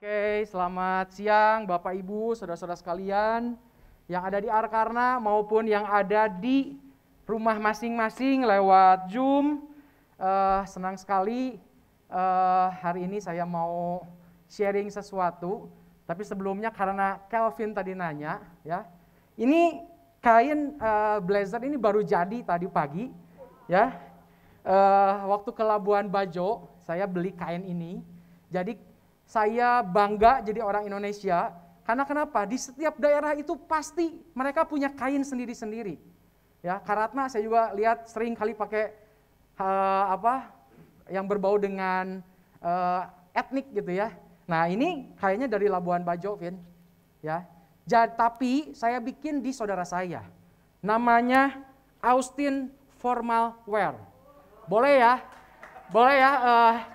Oke, selamat siang Bapak Ibu, saudara-saudara sekalian yang ada di Arkarna maupun yang ada di rumah masing-masing lewat Zoom. Senang sekali hari ini saya mau sharing sesuatu. Tapi sebelumnya karena Kelvin tadi nanya, ya, ini kain blazer ini baru jadi tadi pagi, ya. Waktu ke Labuan Bajo saya beli kain ini, jadi saya bangga jadi orang Indonesia, karena kenapa? Di setiap daerah itu pasti mereka punya kain sendiri-sendiri. Ya, Karatna saya juga lihat sering kali pakai yang berbau dengan etnik gitu ya. Nah, ini kayaknya dari Labuan Bajo, Vin. Ya. Tapi saya bikin di saudara saya. Namanya Austin Formal Wear. Boleh ya? Boleh ya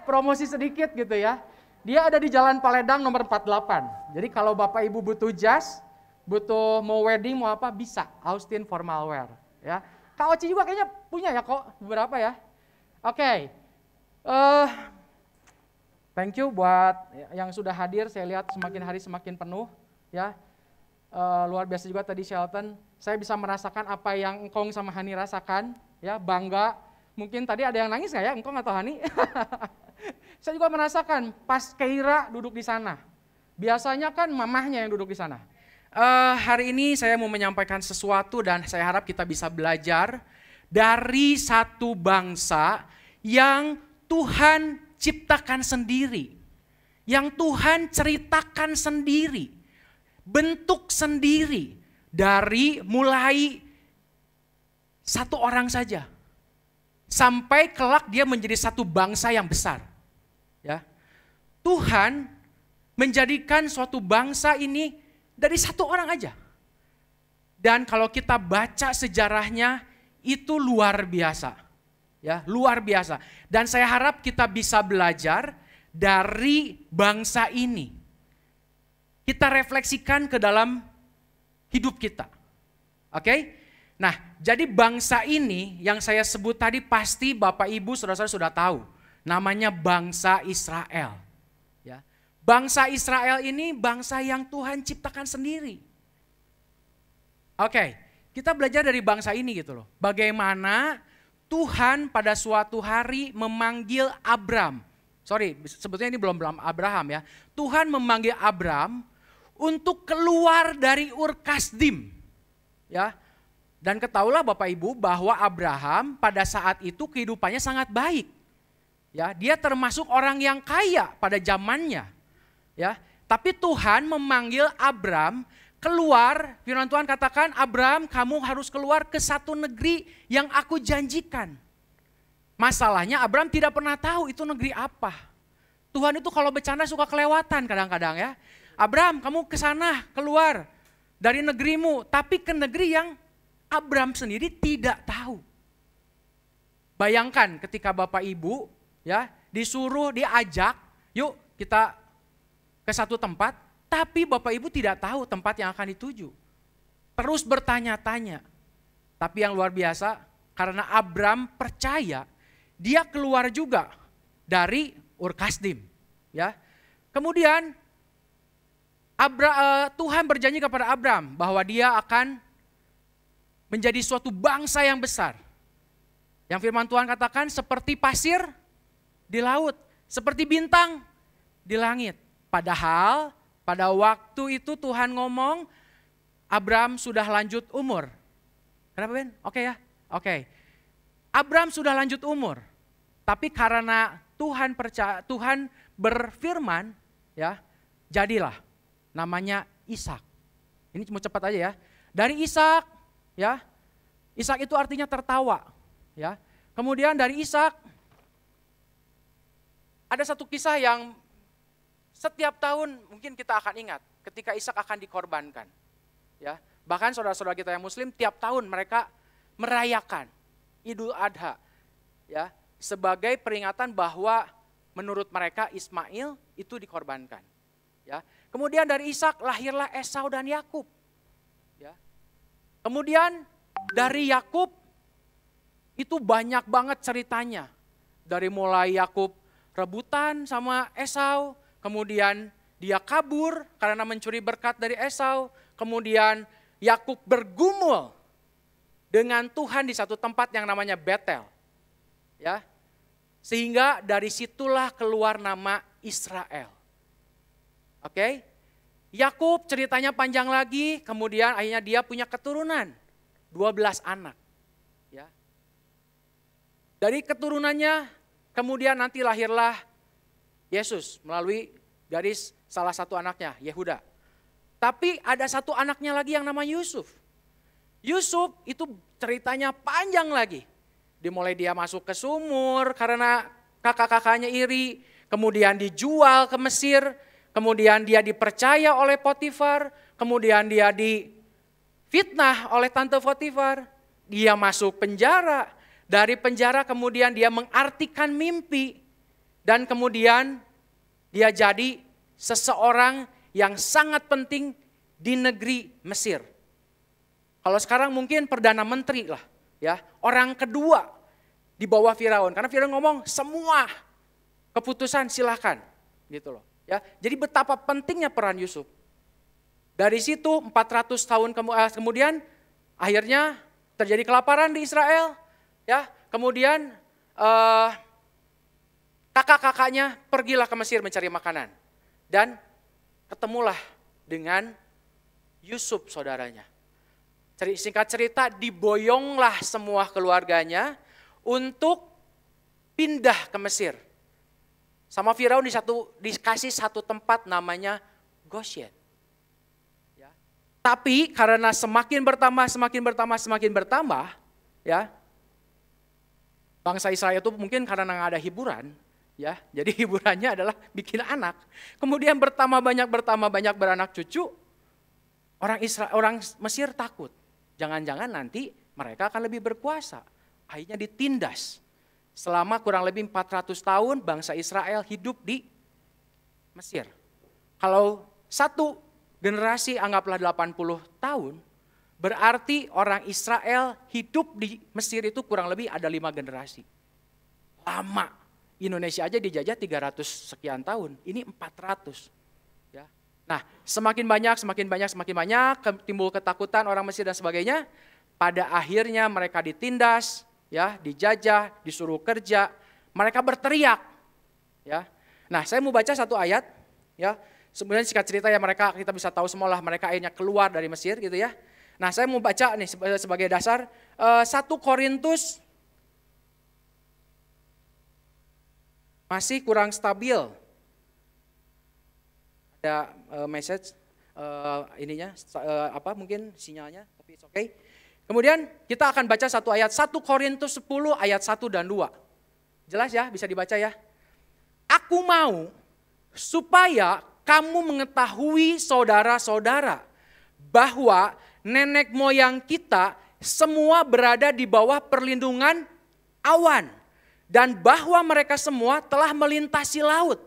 promosi sedikit gitu ya. Dia ada di Jalan Paledang nomor 48. Jadi kalau Bapak Ibu butuh jas, butuh mau wedding, mau apa, bisa. Austin Formal Wear. Ya. Kak Oci juga kayaknya punya ya kok, beberapa ya. Oke. Thank you buat yang sudah hadir, saya lihat semakin hari semakin penuh. Ya. Luar biasa juga tadi Shelton. Saya bisa merasakan apa yang Engkong sama Hani rasakan. Ya, bangga. Mungkin tadi ada yang nangis nggak ya, Engkong atau Hani? Saya juga merasakan pas Keira duduk di sana. Biasanya kan mamahnya yang duduk di sana. Hari ini saya mau menyampaikan sesuatu dan saya harap kita bisa belajar dari satu bangsa yang Tuhan ciptakan sendiri. Yang Tuhan ceritakan sendiri. Bentuk sendiri dari mulai satu orang saja. Sampai kelak dia menjadi satu bangsa yang besar. Ya. Tuhan menjadikan suatu bangsa ini dari satu orang aja. Dan kalau kita baca sejarahnya itu luar biasa. Ya, luar biasa. Dan saya harap kita bisa belajar dari bangsa ini. Kita refleksikan ke dalam hidup kita. Oke? Nah, jadi bangsa ini yang saya sebut tadi pasti Bapak Ibu saudara-saudara sudah tahu. Namanya bangsa Israel. Ya. Bangsa Israel ini bangsa yang Tuhan ciptakan sendiri. Oke, kita belajar dari bangsa ini gitu loh. Bagaimana Tuhan pada suatu hari memanggil Abram. Sorry, sebetulnya ini belum Abraham ya. Tuhan memanggil Abram untuk keluar dari Ur Kasdim. Ya. Dan ketahuilah Bapak Ibu bahwa Abraham pada saat itu kehidupannya sangat baik. Ya, dia termasuk orang yang kaya pada zamannya. Ya, tapi Tuhan memanggil Abram keluar, firman Tuhan katakan, Abram kamu harus keluar ke satu negeri yang aku janjikan. Masalahnya Abram tidak pernah tahu itu negeri apa. Tuhan itu kalau bercanda suka kelewatan kadang-kadang ya. Abram kamu ke sana keluar dari negerimu, tapi ke negeri yang Abram sendiri tidak tahu. Bayangkan ketika Bapak Ibu ya disuruh diajak, yuk kita ke satu tempat, tapi Bapak Ibu tidak tahu tempat yang akan dituju. Terus bertanya-tanya. Tapi yang luar biasa karena Abram percaya, dia keluar juga dari Ur Kasdim, ya. Kemudian Tuhan berjanji kepada Abram bahwa dia akan menjadi suatu bangsa yang besar. Yang firman Tuhan katakan seperti pasir di laut, seperti bintang di langit. Padahal pada waktu itu Tuhan ngomong, Abram sudah lanjut umur. Kenapa Ben? Oke ya, oke. Abram sudah lanjut umur, tapi karena Tuhan berfirman, ya, jadilah namanya Ishak. Ini cuma cepat aja ya. Dari Ishak, ya, Ishak itu artinya tertawa, ya. Kemudian dari Ishak ada satu kisah yang setiap tahun mungkin kita akan ingat ketika Ishak akan dikorbankan, ya. Bahkan saudara-saudara kita yang Muslim tiap tahun mereka merayakan Idul Adha, ya, sebagai peringatan bahwa menurut mereka Ismail itu dikorbankan, ya. Kemudian dari Ishak lahirlah Esau dan Yakub, ya. Kemudian dari Yakub itu banyak banget ceritanya. Dari mulai Yakub rebutan sama Esau, kemudian dia kabur karena mencuri berkat dari Esau. Kemudian Yakub bergumul dengan Tuhan di satu tempat yang namanya Betel. Ya. Sehingga dari situlah keluar nama Israel. Oke? Yakub ceritanya panjang lagi, kemudian akhirnya dia punya keturunan, 12 anak. Ya. Dari keturunannya kemudian nanti lahirlah Yesus melalui garis salah satu anaknya, Yehuda. Tapi ada satu anaknya lagi yang namanya Yusuf. Yusuf itu ceritanya panjang lagi. Dimulai dia masuk ke sumur karena kakak-kakaknya iri. Kemudian dijual ke Mesir. Kemudian dia dipercaya oleh Potifar. Kemudian dia difitnah oleh tante Potifar. Dia masuk penjara. Dari penjara kemudian dia mengartikan mimpi. Dan kemudian dia jadi seseorang yang sangat penting di negeri Mesir. Kalau sekarang mungkin Perdana Menteri lah, ya, orang kedua di bawah Firaun. Karena Firaun ngomong semua keputusan silakan, gitu loh. Ya, jadi betapa pentingnya peran Yusuf. Dari situ 400 tahun kemudian akhirnya terjadi kelaparan di Israel, ya. Kemudian kakak-kakaknya pergilah ke Mesir mencari makanan dan ketemulah dengan Yusuf saudaranya. Singkat cerita diboyonglah semua keluarganya untuk pindah ke Mesir. Sama Firaun dikasih satu tempat namanya Goshen. Ya. Tapi karena semakin bertambah, ya, bangsa Israel itu mungkin karena nggak ada hiburan, ya, jadi hiburannya adalah bikin anak. Kemudian bertambah banyak beranak cucu. Orang Mesir takut, jangan-jangan nanti mereka akan lebih berkuasa. Akhirnya ditindas. Selama kurang lebih 400 tahun bangsa Israel hidup di Mesir. Kalau satu generasi anggaplah 80 tahun, berarti orang Israel hidup di Mesir itu kurang lebih ada 5 generasi. Lama. Indonesia aja dijajah 300 sekian tahun, ini 400. Ya. Nah, semakin banyak, timbul ketakutan orang Mesir dan sebagainya. Pada akhirnya mereka ditindas, ya, dijajah, disuruh kerja, mereka berteriak, ya. Nah, saya mau baca satu ayat, ya. Sebenarnya singkat cerita ya kita bisa tahu semualah mereka akhirnya keluar dari Mesir, gitu ya. Nah, saya mau baca nih sebagai dasar 1 Korintus masih kurang stabil. Ada message mungkin sinyalnya, tapi it's okay. Kemudian kita akan baca satu ayat, 1 Korintus 10 ayat 1 dan 2. Jelas ya, bisa dibaca ya. Aku mau supaya kamu mengetahui saudara-saudara bahwa nenek moyang kita semua berada di bawah perlindungan awan. Dan bahwa mereka semua telah melintasi laut.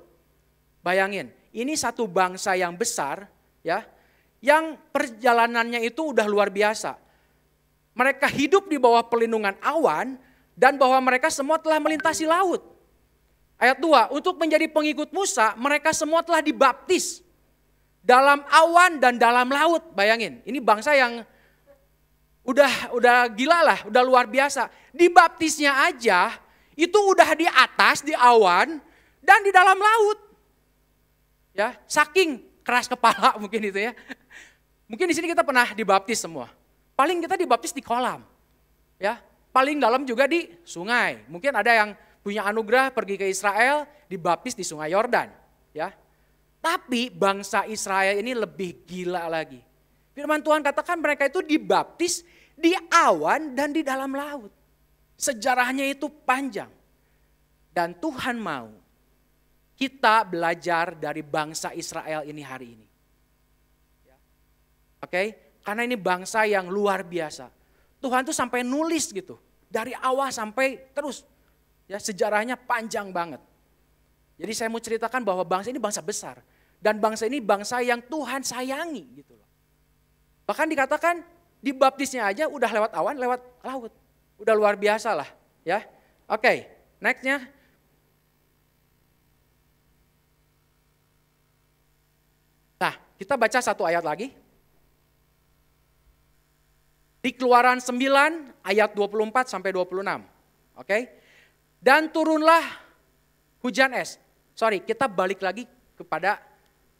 Bayangin, ini satu bangsa yang besar, ya, yang perjalanannya itu udah luar biasa. Mereka hidup di bawah perlindungan awan dan bahwa mereka semua telah melintasi laut. Ayat 2, untuk menjadi pengikut Musa, mereka semua telah dibaptis dalam awan dan dalam laut. Bayangin, ini bangsa yang udah gila lah, udah luar biasa. Dibaptisnya aja itu udah di atas, di awan, dan di dalam laut. Ya, saking keras kepala mungkin itu ya. Mungkin di sini kita pernah dibaptis semua. Paling kita dibaptis di kolam. Ya, paling dalam juga di sungai. Mungkin ada yang punya anugerah pergi ke Israel, dibaptis di Sungai Yordan, ya. Tapi bangsa Israel ini lebih gila lagi. Firman Tuhan katakan mereka itu dibaptis di awan dan di dalam laut. Sejarahnya itu panjang. Dan Tuhan mau kita belajar dari bangsa Israel ini hari ini. Oke? Karena ini bangsa yang luar biasa. Tuhan tuh sampai nulis gitu. Dari awal sampai terus. Ya, sejarahnya panjang banget. Jadi saya mau ceritakan bahwa bangsa ini bangsa besar. Dan bangsa ini bangsa yang Tuhan sayangi gitu loh. Bahkan dikatakan dibaptisnya aja udah lewat awan, lewat laut. Udah luar biasa lah, ya. Oke, nextnya. kita baca satu ayat lagi. Di Keluaran 9 ayat 24 sampai 26. Oke. Dan turunlah hujan es. Sorry, kita balik lagi kepada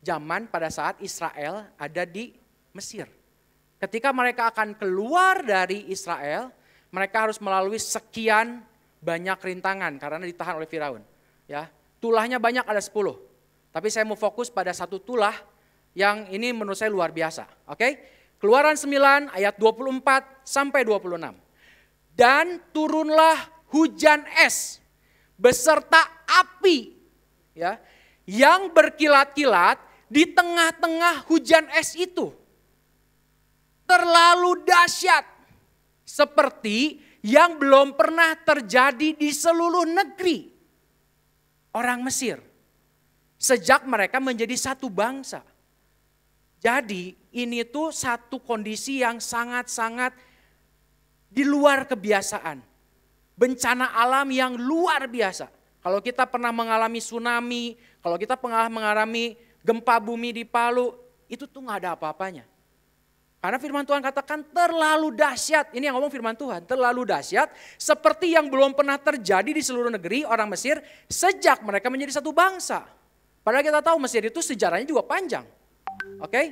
zaman pada saat Israel ada di Mesir. Ketika mereka akan keluar dari Israel, mereka harus melalui sekian banyak rintangan karena ditahan oleh Firaun. Ya, tulahnya banyak, ada 10. Tapi saya mau fokus pada satu tulah yang ini menurut saya luar biasa. Oke? Keluaran 9 ayat 24 sampai 26. Dan turunlah hujan es beserta api, ya, yang berkilat-kilat di tengah-tengah hujan es itu. Terlalu dahsyat, seperti yang belum pernah terjadi di seluruh negeri orang Mesir sejak mereka menjadi satu bangsa. Jadi ini tuh satu kondisi yang sangat-sangat di luar kebiasaan. Bencana alam yang luar biasa. Kalau kita pernah mengalami tsunami, kalau kita pernah mengalami gempa bumi di Palu, itu tuh gak ada apa-apanya. Karena firman Tuhan katakan terlalu dahsyat. Ini yang ngomong firman Tuhan, terlalu dahsyat seperti yang belum pernah terjadi di seluruh negeri orang Mesir sejak mereka menjadi satu bangsa. Padahal kita tahu Mesir itu sejarahnya juga panjang. Oke,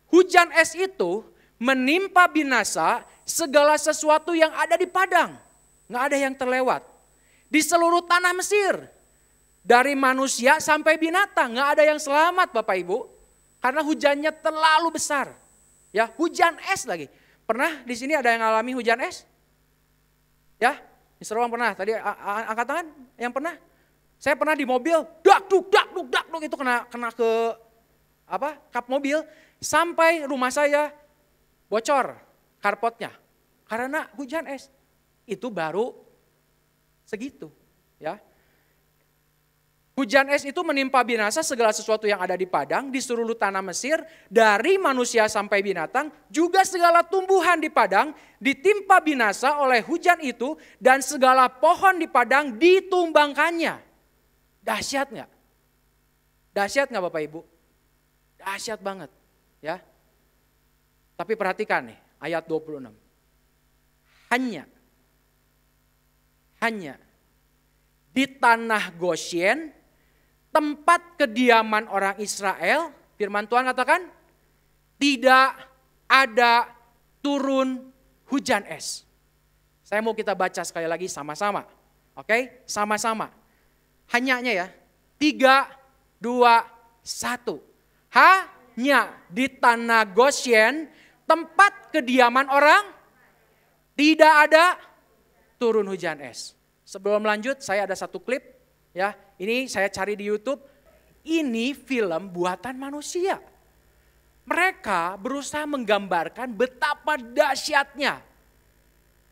hujan es itu menimpa binasa segala sesuatu yang ada di padang. Nggak ada yang terlewat. Di seluruh tanah Mesir. Dari manusia sampai binatang. Nggak ada yang selamat Bapak Ibu. Karena hujannya terlalu besar. Ya, hujan es lagi. Pernah di sini ada yang alami hujan es? Ya, Mr. Wang pernah. Tadi angkat tangan yang pernah. Saya pernah di mobil, dak duk itu kena ke kap mobil sampai rumah saya bocor karpotnya karena hujan es. Itu baru segitu, ya. Hujan es itu menimpa binasa segala sesuatu yang ada di padang di seluruh tanah Mesir, dari manusia sampai binatang, juga segala tumbuhan di padang ditimpa binasa oleh hujan itu, dan segala pohon di padang ditumbangkannya. Dahsyat nggak? Dahsyat nggak Bapak Ibu? Dahsyat banget, ya. Tapi perhatikan nih, ayat 26. Hanya di tanah Goshen, tempat kediaman orang Israel, firman Tuhan katakan, tidak ada turun hujan es. Saya mau kita baca sekali lagi sama-sama. Oke, sama-sama. Hanyanya ya, 3, 2, 1. Hanya di tanah Goshen, tempat kediaman orang, tidak ada turun hujan es. Sebelum lanjut, saya ada satu klip, ya. Ini saya cari di YouTube. Ini film buatan manusia. Mereka berusaha menggambarkan betapa dahsyatnya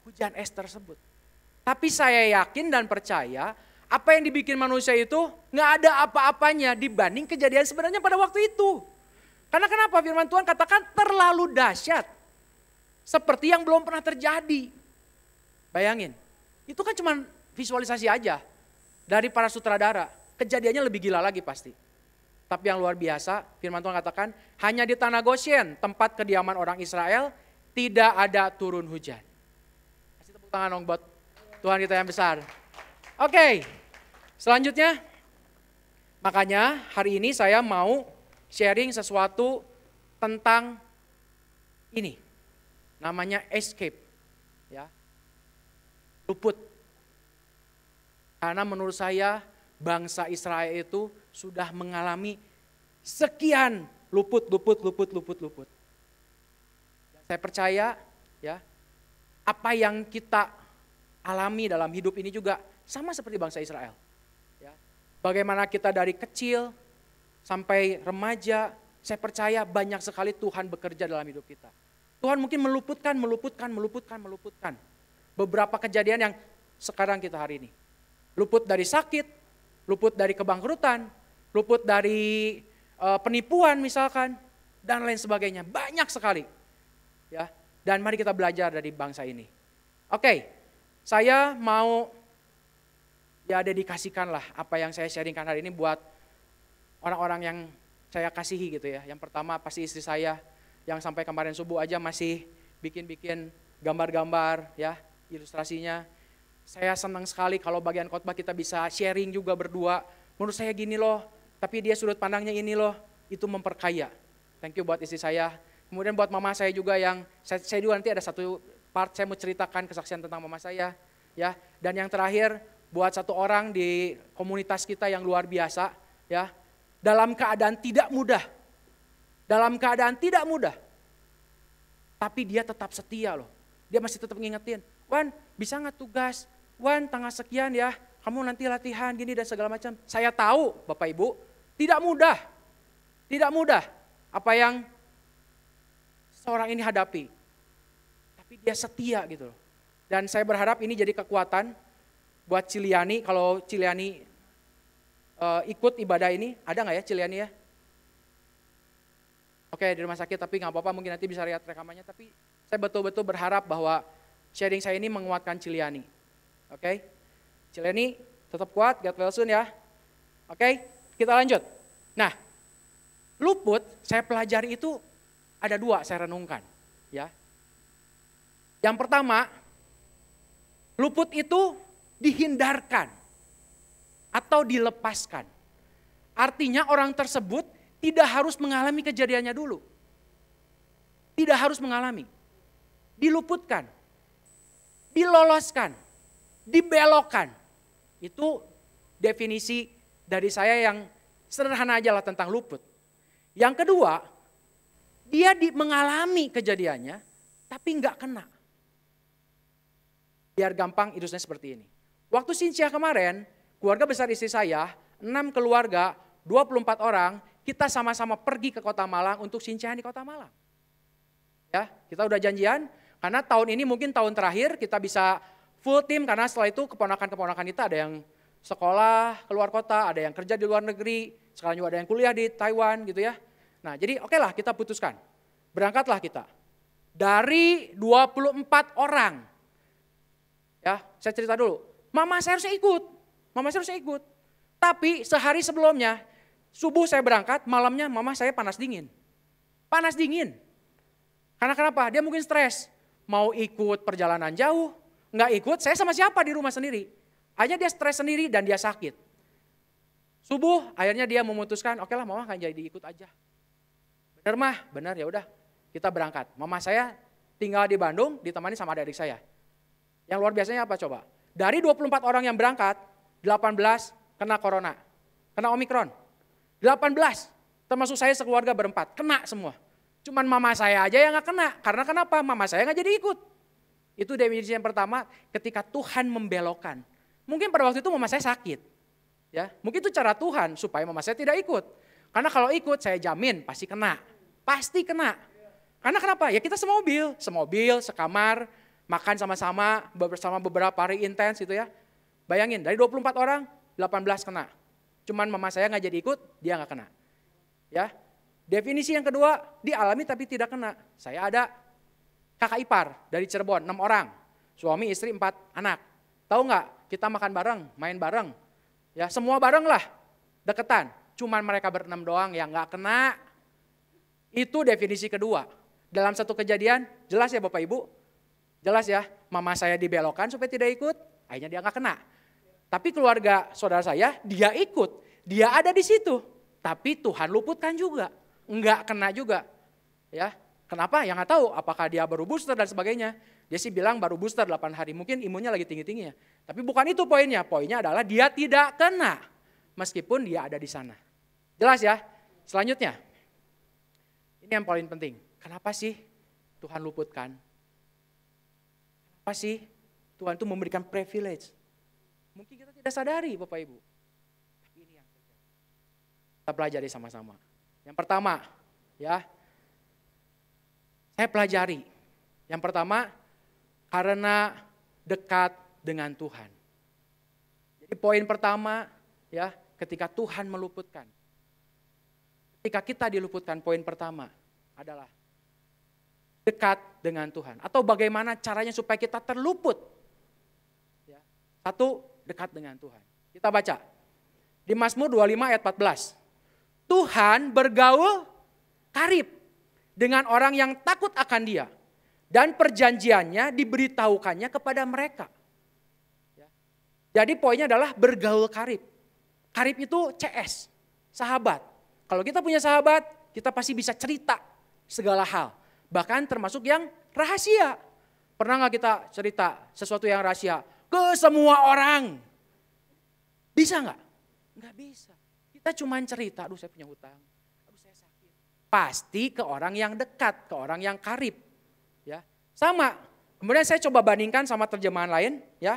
hujan es tersebut. Tapi saya yakin dan percaya, apa yang dibikin manusia itu nggak ada apa-apanya dibanding kejadian sebenarnya pada waktu itu. Karena kenapa? Firman Tuhan katakan terlalu dahsyat. Seperti yang belum pernah terjadi. Bayangin, itu kan cuma visualisasi aja dari para sutradara. Kejadiannya lebih gila lagi pasti. Tapi yang luar biasa, firman Tuhan katakan, hanya di tanah Goshen, tempat kediaman orang Israel, tidak ada turun hujan. Kasih tepuk tangan dong buat Tuhan kita yang besar. Oke, selanjutnya, makanya hari ini saya mau sharing sesuatu tentang ini, namanya escape, ya, luput. Karena menurut saya bangsa Israel itu sudah mengalami sekian luput. Dan saya percaya, ya, apa yang kita alami dalam hidup ini juga sama seperti bangsa Israel. Ya. Bagaimana kita dari kecil sampai remaja, saya percaya banyak sekali Tuhan bekerja dalam hidup kita. Tuhan mungkin meluputkan. Beberapa kejadian yang sekarang kita hari ini. Luput dari sakit, luput dari kebangkrutan, luput dari penipuan misalkan, dan lain sebagainya. Banyak sekali. Ya. Dan mari kita belajar dari bangsa ini. Oke, saya mau ya dedikasikanlah apa yang saya sharingkan hari ini buat orang-orang yang saya kasihi gitu ya. Yang pertama pasti istri saya yang sampai kemarin subuh aja masih bikin gambar-gambar ya, ilustrasinya. Saya senang sekali kalau bagian khotbah kita bisa sharing juga berdua. Menurut saya gini loh, tapi dia sudut pandangnya ini loh, itu memperkaya. Thank you buat istri saya. Kemudian buat mama saya juga yang, saya juga nanti ada satu part saya mau ceritakan kesaksian tentang mama saya. Ya. Dan yang terakhir, buat satu orang di komunitas kita yang luar biasa. Ya. Dalam keadaan tidak mudah. Dalam keadaan tidak mudah. Tapi dia tetap setia loh. Dia masih tetap ngingetin, Wan bisa nggak tugas? Wan tanggal sekian ya, kamu nanti latihan gini dan segala macam. Saya tahu Bapak Ibu, tidak mudah. Tidak mudah apa yang seorang ini hadapi. Tapi dia setia gitu loh. Dan saya berharap ini jadi kekuatan buat Ciliani. Kalau Ciliani ikut ibadah ini, ada nggak ya Ciliani ya? Oke, di rumah sakit tapi nggak apa-apa, mungkin nanti bisa lihat rekamannya. Tapi saya betul-betul berharap bahwa sharing saya ini menguatkan Ciliani. Oke, Ciliani tetap kuat, God well soon ya. Oke, kita lanjut. Nah, luput saya pelajari itu ada dua saya renungkan. Ya. Yang pertama, luput itu dihindarkan atau dilepaskan. Artinya orang tersebut tidak harus mengalami kejadiannya dulu. Tidak harus mengalami. Diluputkan. Diloloskan. Dibelokkan. Itu definisi dari saya yang sederhana aja lah tentang luput. Yang kedua, dia mengalami kejadiannya tapi nggak kena. Biar gampang ilustrasinya seperti ini. Waktu Sincia kemarin, keluarga besar istri saya, 6 keluarga, 24 orang, kita sama-sama pergi ke Kota Malang untuk Sincia di Kota Malang. Ya, kita udah janjian, karena tahun ini mungkin tahun terakhir kita bisa full tim, karena setelah itu keponakan-keponakan kita ada yang sekolah keluar kota, ada yang kerja di luar negeri, sekarang juga ada yang kuliah di Taiwan gitu ya. Nah jadi oke lah kita putuskan, berangkatlah kita. Dari 24 orang, ya saya cerita dulu, mama saya harusnya ikut. Tapi sehari sebelumnya, subuh saya berangkat, malamnya mama saya panas dingin. Karena kenapa? Dia mungkin stres, mau ikut perjalanan jauh, nggak ikut, saya sama siapa di rumah sendiri. Akhirnya dia stres sendiri dan dia sakit. Subuh akhirnya dia memutuskan, oke lah mama kan jadi ikut aja. Bener mah, bener ya udah kita berangkat. Mama saya tinggal di Bandung ditemani sama adik-adik saya. Yang luar biasanya apa coba? Dari 24 orang yang berangkat, 18 kena corona, kena Omikron. 18, termasuk saya sekeluarga berempat, kena semua. Cuman mama saya aja yang gak kena, karena kenapa? Mama saya gak jadi ikut. Itu definisi yang pertama, ketika Tuhan membelokkan. Mungkin pada waktu itu mama saya sakit. Ya, mungkin itu cara Tuhan supaya mama saya tidak ikut. Karena kalau ikut saya jamin pasti kena. Pasti kena. Karena kenapa? Ya kita semobil, sekamar, makan sama-sama bersama beberapa hari intens gitu ya. Bayangin dari 24 orang 18 kena. Cuman mama saya nggak jadi ikut, dia nggak kena. Ya. Definisi yang kedua, dialami tapi tidak kena. Saya ada kakak ipar dari Cirebon, 6 orang. Suami, istri, 4 anak. Tahu nggak? Kita makan bareng, main bareng. Ya, semua bareng lah, deketan. Cuman mereka berenam doang yang nggak kena. Itu definisi kedua. Dalam satu kejadian, jelas ya Bapak Ibu? Jelas ya, mama saya dibelokkan supaya tidak ikut, akhirnya dia nggak kena. Tapi keluarga saudara saya, dia ikut. Dia ada di situ. Tapi Tuhan luputkan juga. Nggak kena juga. Ya, kenapa? Ya nggak tahu. Apakah dia baru booster dan sebagainya. Dia sih bilang baru booster 8 hari. Mungkin imunnya lagi tinggi-tingginya. Tapi bukan itu poinnya. Poinnya adalah dia tidak kena. Meskipun dia ada di sana. Jelas ya? Selanjutnya. Ini yang paling penting. Kenapa sih Tuhan luputkan? Kenapa sih Tuhan itu memberikan privilege? Mungkin kita tidak sadari Bapak Ibu. Tapi ini yang terjadi. Kita pelajari sama-sama. Yang pertama, ya. Saya pelajari. Yang pertama, karena dekat dengan Tuhan. Jadi poin pertama, ya, ketika Tuhan meluputkan. Ketika kita diluputkan, poin pertama adalah dekat dengan Tuhan. Atau bagaimana caranya supaya kita terluput. Ya. Satu, dekat dengan Tuhan. Kita baca. Di Mazmur 25 ayat 14. Tuhan bergaul karib dengan orang yang takut akan Dia. Dan perjanjiannya diberitahukannya kepada mereka. Jadi poinnya adalah bergaul karib. Karib itu CS, sahabat. Kalau kita punya sahabat, kita pasti bisa cerita segala hal. Bahkan termasuk yang rahasia. Pernah gak kita cerita sesuatu yang rahasia ke semua orang? Bisa gak? Gak bisa. Kita cuma cerita, aduh saya punya hutang, aduh saya sakit. Pasti ke orang yang dekat, ke orang yang karib. Ya, sama. Kemudian saya coba bandingkan sama terjemahan lain, ya.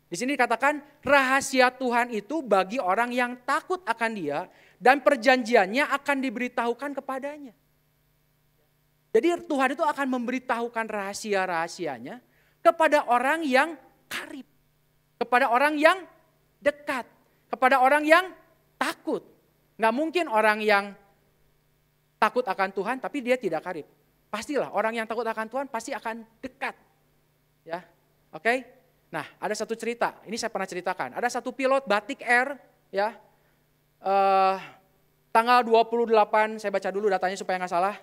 Di sini dikatakan rahasia Tuhan itu bagi orang yang takut akan Dia dan perjanjiannya akan diberitahukan kepadanya. Jadi Tuhan itu akan memberitahukan rahasia-rahasianya kepada orang yang karib, kepada orang yang dekat, kepada orang yang takut. Nggak mungkin orang yang takut akan Tuhan tapi dia tidak karib. Pastilah orang yang takut akan Tuhan pasti akan dekat. Ya, oke? Nah, ada satu cerita, ini saya pernah ceritakan. Ada satu pilot Batik Air, ya, tanggal 28, saya baca dulu datanya supaya nggak salah.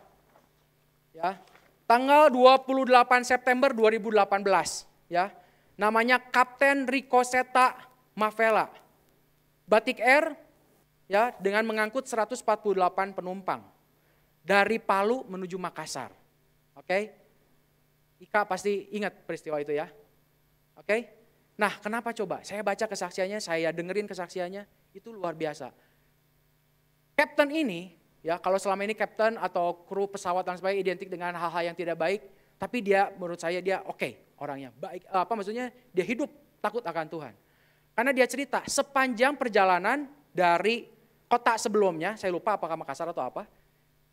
Ya, tanggal 28 September 2018, ya, namanya Kapten Ricoseta Mavela. Batik Air, ya, dengan mengangkut 148 penumpang dari Palu menuju Makassar. Oke, Ika pasti ingat peristiwa itu ya. Oke, nah kenapa coba? Saya baca kesaksiannya, saya dengerin kesaksiannya, itu luar biasa. Kapten ini, ya kalau selama ini kapten atau kru pesawat dan sebagainya identik dengan hal-hal yang tidak baik, tapi dia menurut saya dia oke, orangnya baik. Apa maksudnya? Dia hidup takut akan Tuhan. Karena dia cerita sepanjang perjalanan dari kota sebelumnya, saya lupa apakah Makassar atau apa,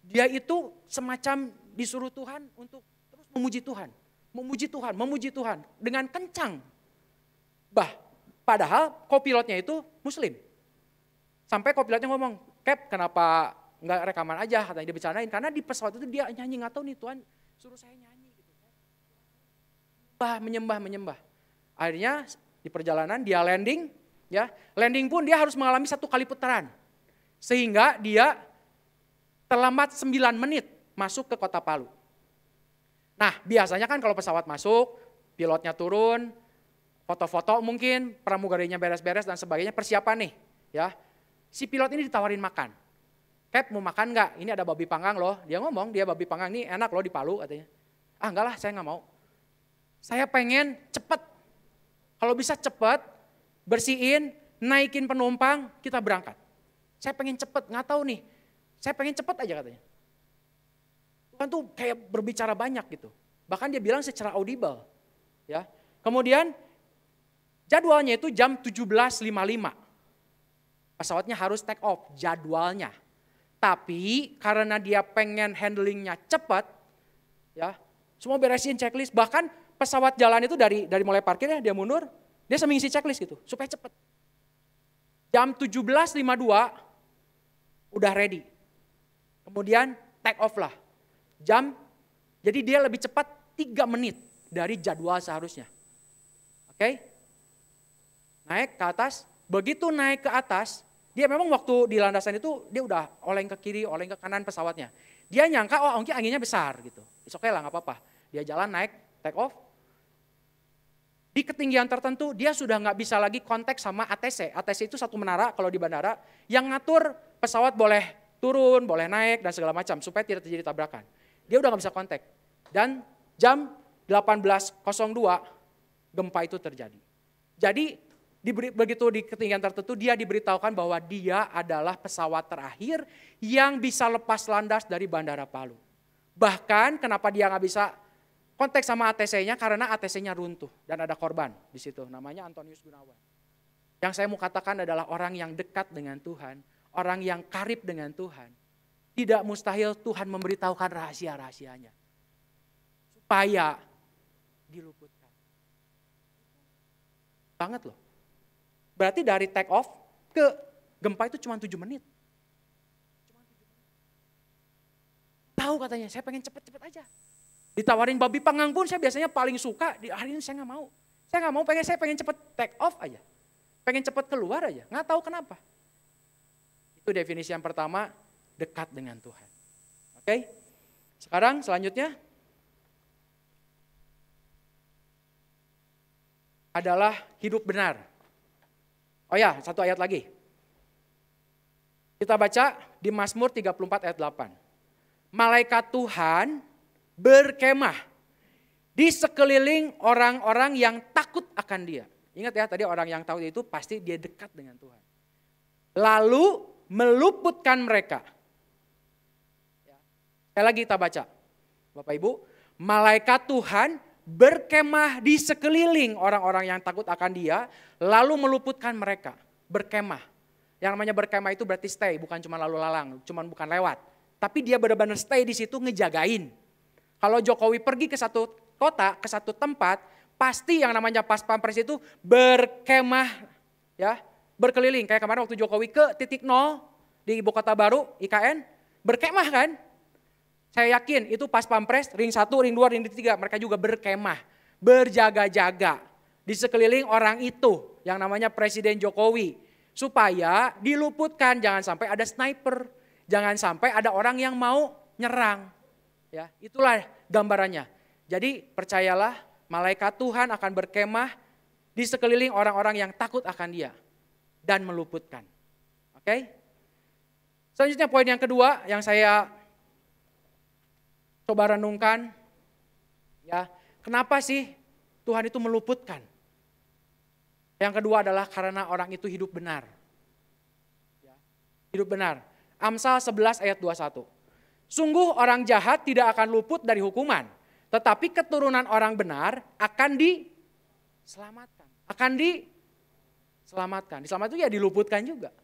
dia itu semacam disuruh Tuhan untuk terus memuji Tuhan. Memuji Tuhan dengan kencang. Padahal kopilotnya itu muslim. Sampai kopilotnya ngomong, Cap kenapa nggak rekaman aja, katanya dia bercandain. Karena di pesawat itu dia nyanyi, nggak tahu nih Tuhan suruh saya nyanyi. Gitu. Menyembah. Akhirnya di perjalanan dia landing, ya landing pun dia harus mengalami 1 kali putaran. Sehingga dia terlambat 9 menit masuk ke kota Palu. Nah biasanya kan kalau pesawat masuk, pilotnya turun, foto-foto mungkin, pramugarinya beres-beres dan sebagainya, persiapan nih. Ya, si pilot ini ditawarin makan. Cap mau makan nggak? Ini ada babi panggang loh. Dia ngomong, dia babi panggang ini enak loh di Palu katanya. Ah enggak lah, saya nggak mau. Saya pengen cepet. Kalau bisa cepet, bersihin, naikin penumpang, kita berangkat. Saya pengen cepet, nggak tahu nih. Saya pengen cepet aja katanya. Tuhan tuh kayak berbicara banyak gitu. Bahkan dia bilang secara audible. Ya. Kemudian jadwalnya itu jam 17.55. Pesawatnya harus take off jadwalnya. Tapi karena dia pengen handlingnya cepat, ya semua beresin checklist. Bahkan pesawat jalan itu dari mulai parkirnya dia mundur, dia sambil ngisi checklist gitu supaya cepat. Jam 17.52 udah ready. Kemudian take off lah. Jadi dia lebih cepat 3 menit dari jadwal seharusnya. Oke? Naik ke atas, begitu naik ke atas, dia memang waktu di landasan itu dia udah oleng ke kiri, oleng ke kanan pesawatnya. Dia nyangka oh mungkin anginnya besar gitu. It's okay lah gak apa-apa. Dia jalan naik, take off. Di ketinggian tertentu dia sudah gak bisa lagi kontak sama ATC. ATC itu satu menara kalau di bandara yang ngatur pesawat boleh turun, boleh naik dan segala macam supaya tidak terjadi tabrakan. Dia udah gak bisa kontak. Dan jam 18.02 gempa itu terjadi. Jadi begitu di ketinggian tertentu dia diberitahukan bahwa dia adalah pesawat terakhir yang bisa lepas landas dari Bandara Palu. Bahkan kenapa dia gak bisa kontak sama ATC-nya karena ATC-nya runtuh dan ada korban di situ. Namanya Antonius Gunawan. Yang saya mau katakan adalah orang yang dekat dengan Tuhan, orang yang karib dengan Tuhan. Tidak mustahil Tuhan memberitahukan rahasia-rahasianya. Supaya diluputkan. Banget loh. Berarti dari take off ke gempa itu cuma 7 menit. Tahu katanya, saya pengen cepet-cepet aja. Ditawarin babi panggang pun saya biasanya paling suka, hari ini saya nggak mau. Saya nggak mau, saya pengen cepet take off aja. Pengen cepet keluar aja, nggak tahu kenapa. Itu definisi yang pertama, dekat dengan Tuhan. Oke? Sekarang selanjutnya adalah hidup benar. Oh ya, satu ayat lagi. Kita baca di Mazmur 34 ayat 8. Malaikat Tuhan berkemah di sekeliling orang-orang yang takut akan Dia. Ingat ya, tadi orang yang takut itu pasti dia dekat dengan Tuhan. Lalu meluputkan mereka. Sekali lagi kita baca. Bapak Ibu, malaikat Tuhan berkemah di sekeliling orang-orang yang takut akan Dia, lalu meluputkan mereka. Berkemah. Yang namanya berkemah itu berarti stay, bukan cuma lalu lalang, cuma bukan lewat. Tapi dia benar-benar stay di situ ngejagain. Kalau Jokowi pergi ke satu kota, ke satu tempat, pasti yang namanya pas pampres itu berkemah, ya, berkeliling. Kayak kemarin waktu Jokowi ke titik nol di ibu kota baru, IKN, berkemah kan? Saya yakin itu pas pampres, ring 1, ring 2, ring 3, mereka juga berkemah, berjaga-jaga di sekeliling orang itu yang namanya Presiden Jokowi. Supaya diluputkan, jangan sampai ada sniper, jangan sampai ada orang yang mau nyerang. Ya, itulah gambarannya. Jadi percayalah, malaikat Tuhan akan berkemah di sekeliling orang-orang yang takut akan Dia dan meluputkan. Oke? Selanjutnya poin yang kedua yang saya coba renungkan, ya, kenapa sih Tuhan itu meluputkan? Yang kedua adalah karena orang itu hidup benar. Hidup benar. Amsal 11 ayat 21. Sungguh orang jahat tidak akan luput dari hukuman, tetapi keturunan orang benar akan diselamatkan. Akan diselamatkan. Diselamatkan itu ya diluputkan juga.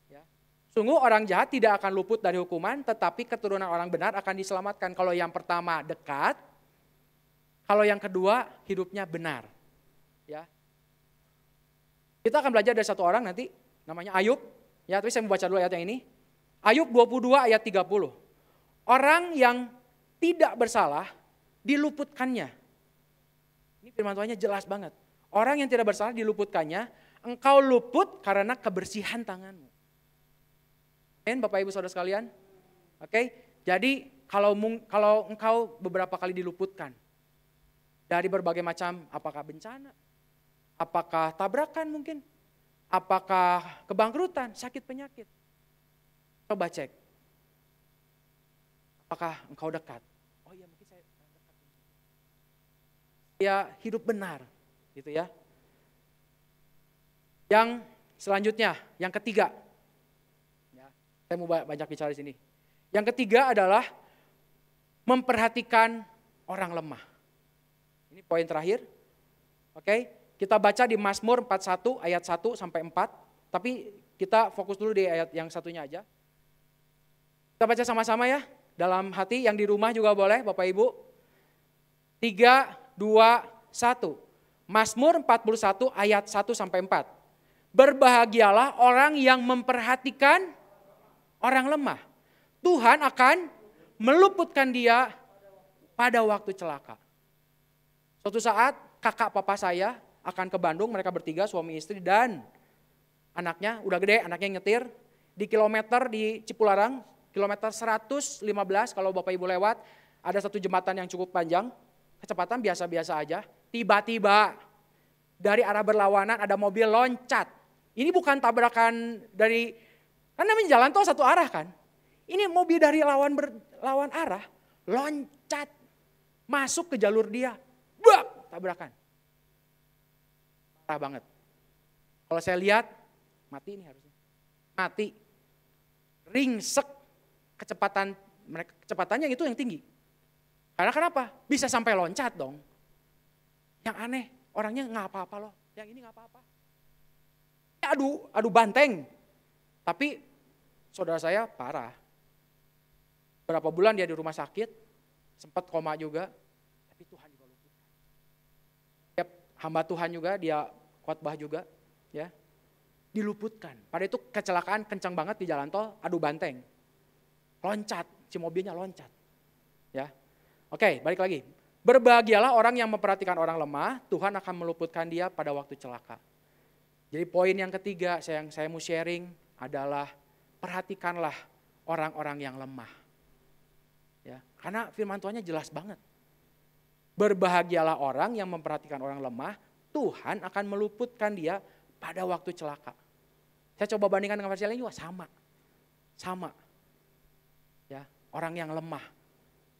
Ya. Sungguh orang jahat tidak akan luput dari hukuman, tetapi keturunan orang benar akan diselamatkan. Kalau yang pertama dekat, kalau yang kedua hidupnya benar. Ya. Kita akan belajar dari satu orang nanti, namanya Ayub. Ya, tapi saya mau baca dulu ayat yang ini. Ayub 22 ayat 30. Orang yang tidak bersalah diluputkannya. Ini firman Tuhannya jelas banget. Orang yang tidak bersalah diluputkannya, engkau luput karena kebersihan tanganmu. Amin, Bapak Ibu Saudara sekalian. Oke, jadi kalau engkau beberapa kali diluputkan dari berbagai macam, apakah bencana, apakah tabrakan mungkin, apakah kebangkrutan, sakit penyakit. Coba cek. Apakah engkau dekat? Oh iya, mungkin saya dekat. Ya, hidup benar, gitu ya. Yang selanjutnya, yang ketiga. Ya, saya mau banyak bicara di sini. Yang ketiga adalah memperhatikan orang lemah. Ini poin terakhir. Oke. Kita baca di Mazmur 41 ayat 1 sampai 4, tapi kita fokus dulu di ayat yang satunya aja. Kita baca sama-sama ya, dalam hati, yang di rumah juga boleh Bapak Ibu. 3, 2, 1. Mazmur 41 ayat 1 sampai 4. Berbahagialah orang yang memperhatikan orang lemah. Tuhan akan meluputkan dia pada waktu celaka. Suatu saat kakak papa saya akan ke Bandung, mereka bertiga, suami istri dan anaknya, udah gede, anaknya nyetir, di kilometer di Cipularang, kilometer 115 kalau Bapak Ibu lewat, ada satu jembatan yang cukup panjang, kecepatan biasa-biasa aja, tiba-tiba dari arah berlawanan ada mobil loncat. Ini bukan tabrakan dari, kan namanya jalan tol satu arah kan, ini mobil dari lawan arah, loncat, masuk ke jalur dia, bak, tabrakan. Parah banget. Kalau saya lihat, mati ini harusnya. Mati. Ringsek kecepatannya itu yang tinggi. Karena kenapa? Bisa sampai loncat dong. Yang aneh, orangnya nggak apa-apa loh. Yang ini nggak apa-apa. Adu banteng. Tapi saudara saya parah. Berapa bulan dia di rumah sakit, sempat koma juga. Tapi Tuhan juga luputkan. Hamba Tuhan juga, dia khotbah juga, ya, diluputkan. Pada itu kecelakaan kencang banget di jalan tol, adu banteng, loncat, si mobilnya loncat, ya. Oke, balik lagi. Berbahagialah orang yang memperhatikan orang lemah, Tuhan akan meluputkan dia pada waktu celaka. Jadi poin yang ketiga yang saya mau sharing adalah perhatikanlah orang-orang yang lemah. Ya, karena firman Tuhannya jelas banget. Berbahagialah orang yang memperhatikan orang lemah, Tuhan akan meluputkan dia pada waktu celaka. Saya coba bandingkan dengan versi lain juga sama. Sama. Ya, orang yang lemah.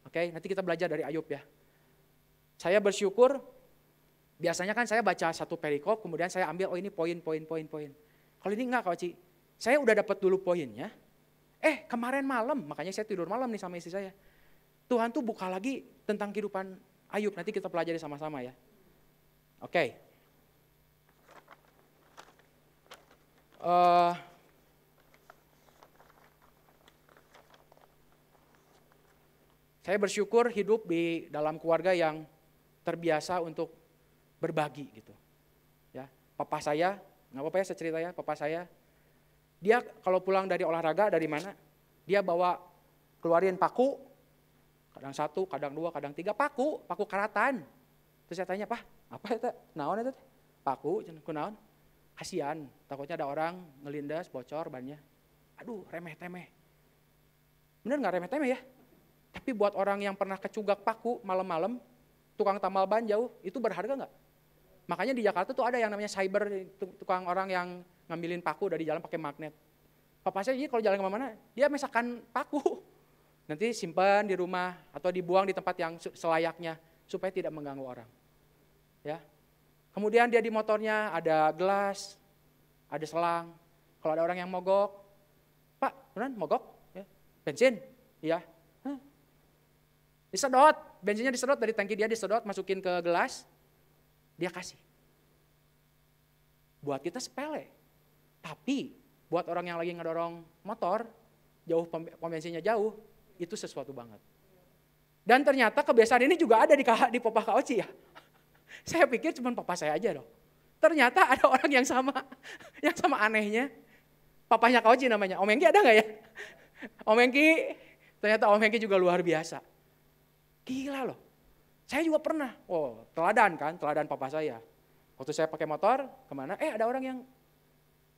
Oke, nanti kita belajar dari Ayub ya. Saya bersyukur, biasanya kan saya baca satu perikop, kemudian saya ambil, ini poin. Kalau ini enggak, Coach. Saya udah dapat dulu poinnya. Kemarin malam, makanya saya tidur malam nih sama istri saya. Tuhan tuh buka lagi tentang kehidupan Ayub, nanti kita pelajari sama-sama ya. Oke. Saya bersyukur hidup di dalam keluarga yang terbiasa untuk berbagi gitu. Ya, papa saya, nggak apa-apa ya saya cerita ya, papa saya, dia kalau pulang dari olahraga dari mana, dia bawa keluarin paku, kadang 1, kadang 2, kadang 3 paku karatan. Terus saya tanya, "Pak, apa itu? Naon itu?" "Paku, kunaon?" "Kasihan, takutnya ada orang ngelindas, bocor bannya." Aduh, remeh-temeh. Bener nggak remeh-temeh ya? Tapi buat orang yang pernah kecugak paku malam-malam, tukang tambal ban jauh, itu berharga nggak? Makanya di Jakarta tuh ada yang namanya cyber, tukang orang yang ngambilin paku dari jalan pakai magnet. Papa saya jadi kalau jalan kemana-mana, dia misalkan paku. Nanti simpan di rumah atau dibuang di tempat yang selayaknya supaya tidak mengganggu orang. Ya. Kemudian dia di motornya ada gelas, ada selang. Kalau ada orang yang mogok, "Pak, beneran mogok? Ya. Bensin?" "Iya." Disedot, bensinnya disedot dari tangki dia, disedot, masukin ke gelas, dia kasih. Buat kita sepele, tapi buat orang yang lagi ngedorong motor, jauh pom bensinnya jauh, itu sesuatu banget. Dan ternyata kebiasaan ini juga ada di papa Kak Oci ya. Saya pikir cuma papa saya aja dong. Ternyata ada orang yang sama anehnya. Papanya Kak Oci namanya, Om Hengki ada nggak ya? Om Hengki, ternyata Om Hengki juga luar biasa. Gila loh, saya juga pernah, teladan papa saya. Waktu saya pakai motor, kemana, ada orang yang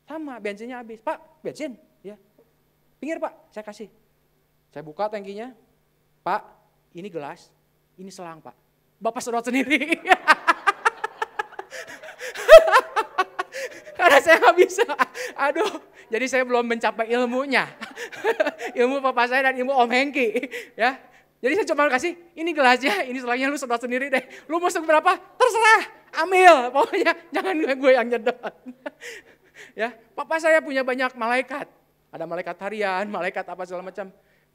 sama, bensinnya habis. "Pak, bensin?" "Ya." "Pinggir Pak, saya kasih." Saya buka tangkinya, "Pak, ini gelas, ini selang Pak." Bapak sedot sendiri. Karena saya nggak bisa, aduh, jadi saya belum mencapai ilmunya. Ilmu papa saya dan ilmu Om Hengki, ya. Jadi saya cuma kasih, "Ini gelasnya, ini selangnya, lu sedot sendiri deh. Lu mau berapa? Terserah, ambil. Pokoknya jangan gue yang nyedot." Ya, papa saya punya banyak malaikat. Ada malaikat harian, malaikat apa segala macam.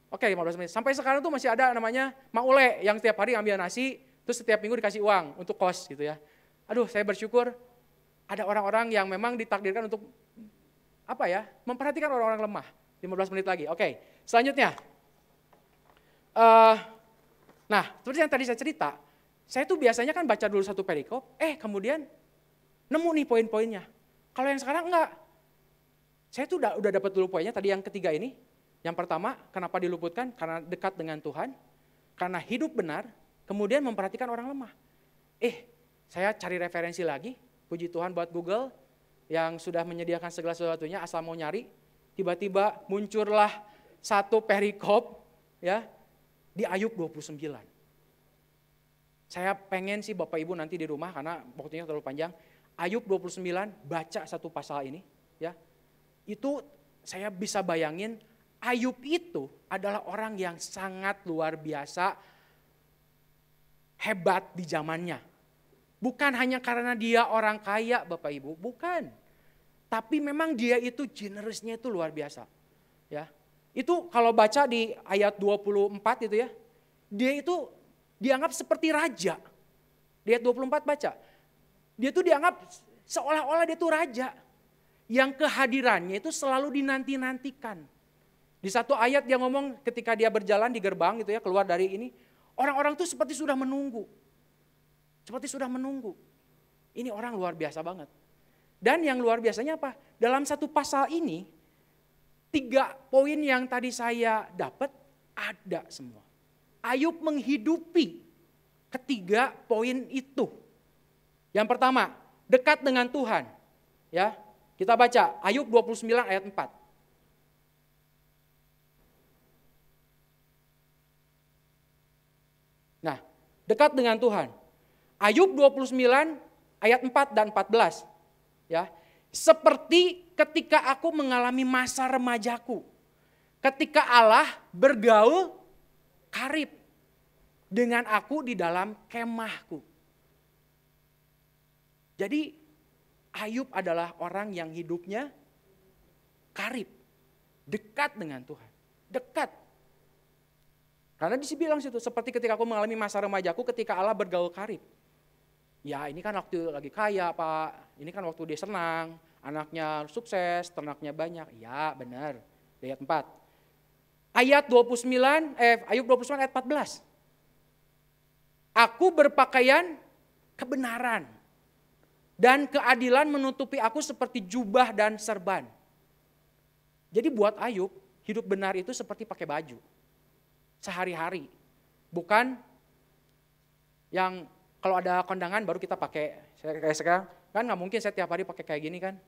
Oke, 15 menit. Sampai sekarang tuh masih ada namanya Maule yang setiap hari ambil nasi, terus setiap minggu dikasih uang untuk kos gitu ya. Aduh, saya bersyukur ada orang-orang yang memang ditakdirkan untuk memperhatikan orang-orang lemah. 15 menit lagi. Oke, selanjutnya. Nah, seperti yang tadi saya cerita, saya tuh biasanya kan baca dulu satu perikop, kemudian nemu nih poin-poinnya. Kalau yang sekarang enggak. Saya tuh udah dapat dulu poinnya, tadi yang ketiga ini. Yang pertama, kenapa diluputkan? Karena dekat dengan Tuhan, karena hidup benar, kemudian memperhatikan orang lemah. Saya cari referensi lagi, puji Tuhan buat Google, yang sudah menyediakan segala sesuatunya, asal mau nyari, tiba-tiba muncullah satu perikop, ya, di Ayub 29. Saya pengen sih Bapak Ibu nanti di rumah, karena waktunya terlalu panjang, Ayub 29, baca satu pasal ini, ya. Itu saya bisa bayangin, Ayub itu adalah orang yang sangat luar biasa, hebat di zamannya. Bukan hanya karena dia orang kaya Bapak Ibu, bukan. Tapi memang dia itu generousnya itu luar biasa. Ya. Itu kalau baca di ayat 24 itu ya, dia itu dianggap seperti raja. Di ayat 24 baca, dia itu dianggap seolah-olah dia itu raja. Yang kehadirannya itu selalu dinanti-nantikan. Di satu ayat dia ngomong ketika dia berjalan di gerbang gitu ya, keluar dari ini, orang-orang tuh seperti sudah menunggu. Seperti sudah menunggu. Ini orang luar biasa banget. Dan yang luar biasanya apa? Dalam satu pasal ini, 3 poin yang tadi saya dapat ada semua. Ayub menghidupi ketiga poin itu. Yang pertama, dekat dengan Tuhan. Ya, kita baca Ayub 29 ayat 4. Dekat dengan Tuhan. Ayub 29 ayat 4 dan 14. Ya. Seperti ketika aku mengalami masa remajaku. Ketika Allah bergaul karib dengan aku di dalam kemahku. Jadi Ayub adalah orang yang hidupnya karib. Dekat dengan Tuhan. Dekat. Karena dibilang situ, seperti ketika aku mengalami masa remajaku ketika Allah bergaul karib. Ya ini kan waktu lagi kaya Pak, ini kan waktu dia senang, anaknya sukses, ternaknya banyak. Ya benar, ayat 4. Ayub 29 ayat 14. Aku berpakaian kebenaran dan keadilan menutupi aku seperti jubah dan serban. Jadi buat Ayub, hidup benar itu seperti pakai baju. Sehari-hari. Bukan yang kalau ada kondangan baru kita pakai. Kayak sekarang, kan gak mungkin saya tiap hari pakai kayak gini kan.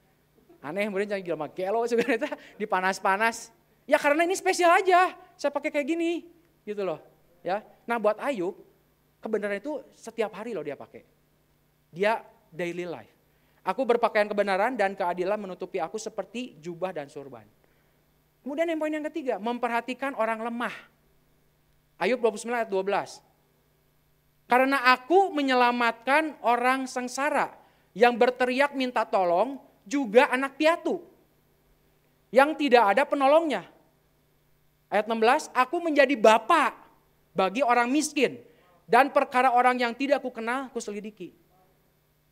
Aneh, kemudian jangan gila gelo sebenarnya dipanas-panas. Ya karena ini spesial aja, saya pakai kayak gini. Gitu loh. Ya. Nah buat Ayub, kebenaran itu setiap hari loh dia pakai. Dia daily life. Aku berpakaian kebenaran dan keadilan menutupi aku seperti jubah dan sorban. Kemudian yang poin yang ketiga, memperhatikan orang lemah. Ayub 29 ayat 12. Karena aku menyelamatkan orang sengsara yang berteriak minta tolong, juga anak piatu yang tidak ada penolongnya. Ayat 16, aku menjadi bapa bagi orang miskin dan perkara orang yang tidak kukenal kuselidiki.